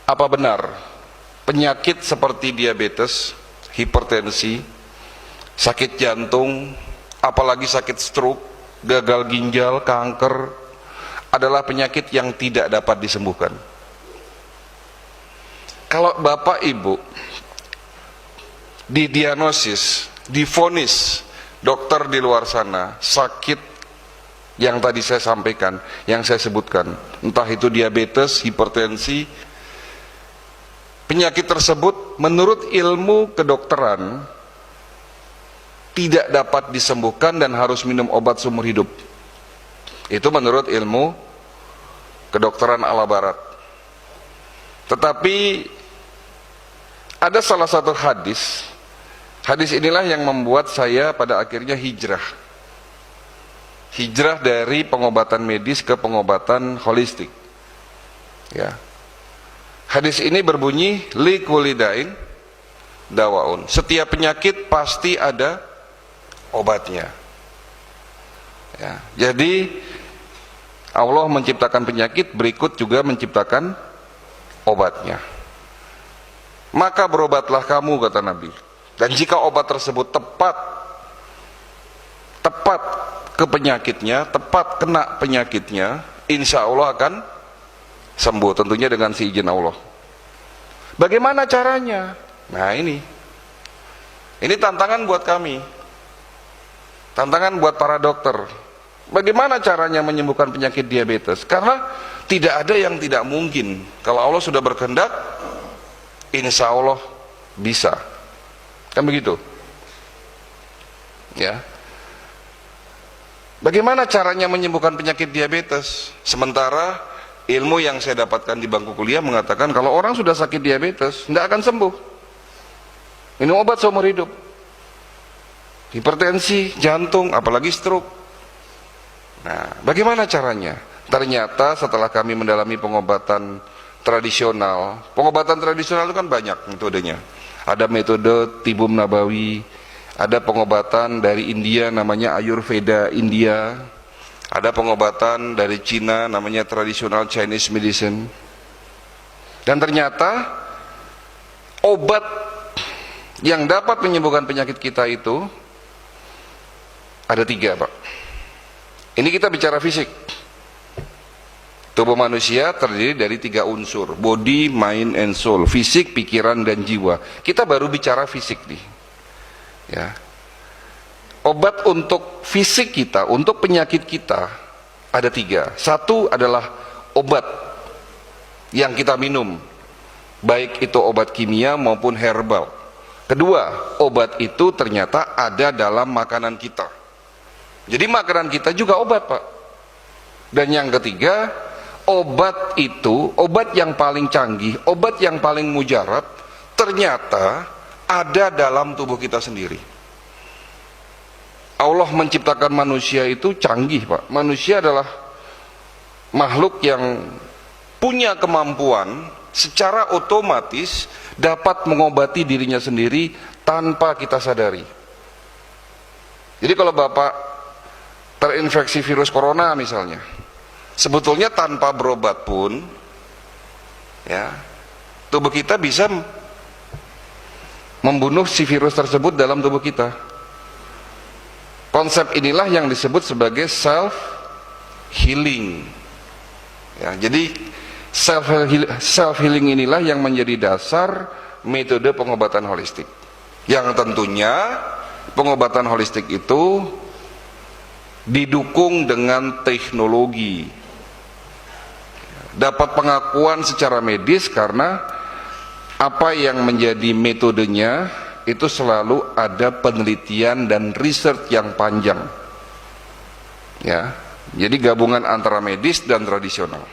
Apa benar penyakit seperti diabetes, hipertensi, sakit jantung, apalagi sakit stroke, gagal ginjal, kanker adalah penyakit yang tidak dapat disembuhkan? Kalau Bapak Ibu didiagnosis, divonis dokter di luar sana sakit yang tadi saya sampaikan, yang saya sebutkan, entah itu diabetes, hipertensi, penyakit tersebut menurut ilmu kedokteran tidak dapat disembuhkan dan harus minum obat seumur hidup. Itu menurut ilmu kedokteran ala barat. Tetapi ada salah satu hadis inilah yang membuat saya pada akhirnya hijrah dari pengobatan medis ke pengobatan holistik, ya. Hadis ini berbunyi, li kulli da'in dawaun. Setiap penyakit pasti ada obatnya, ya. Jadi Allah menciptakan penyakit, berikut juga menciptakan obatnya. Maka berobatlah kamu, kata Nabi. Dan jika obat tersebut tepat ke penyakitnya, tepat kena penyakitnya, insya Allah akan sembuh, tentunya dengan seizin Allah. Bagaimana caranya? Nah, ini tantangan buat kami, tantangan buat para dokter. Bagaimana caranya menyembuhkan penyakit diabetes? Karena tidak ada yang tidak mungkin. Kalau Allah sudah berkehendak, insya Allah bisa. Kan begitu, ya. Bagaimana caranya menyembuhkan penyakit diabetes? Sementara ilmu yang saya dapatkan di bangku kuliah mengatakan kalau orang sudah sakit diabetes tidak akan sembuh, minum obat seumur hidup. Hipertensi, jantung, apalagi stroke. Nah, bagaimana caranya? Ternyata setelah kami mendalami pengobatan tradisional itu kan banyak metodenya. Ada metode tibum nabawi, ada pengobatan dari India namanya Ayurveda India, ada pengobatan dari Cina namanya traditional Chinese medicine. Dan ternyata obat yang dapat menyembuhkan penyakit kita itu ada 3, Pak. Ini kita bicara fisik. Tubuh manusia terdiri dari 3 unsur, body, mind, and soul. Fisik, pikiran, dan jiwa. Kita baru bicara fisik nih, ya. Obat untuk fisik kita, untuk penyakit kita ada 3. Satu adalah obat yang kita minum, baik itu obat kimia maupun herbal. Kedua, obat itu ternyata ada dalam makanan kita. Jadi makanan kita juga obat, Pak. Dan yang ketiga, obat itu, obat yang paling canggih, obat yang paling mujarab, ternyata ada dalam tubuh kita sendiri. Allah menciptakan manusia itu canggih, Pak. Manusia adalah makhluk yang punya kemampuan secara otomatis dapat mengobati dirinya sendiri tanpa kita sadari. Jadi kalau Bapak terinfeksi virus corona misalnya, sebetulnya tanpa berobat pun, ya, tubuh kita bisa membunuh si virus tersebut dalam tubuh kita. Konsep inilah yang disebut sebagai self healing, ya. Jadi self healing inilah yang menjadi dasar metode pengobatan holistik, yang tentunya pengobatan holistik itu didukung dengan teknologi, dapat pengakuan secara medis, karena apa yang menjadi metodenya itu selalu ada penelitian dan riset yang panjang, ya. Jadi gabungan antara medis dan tradisional.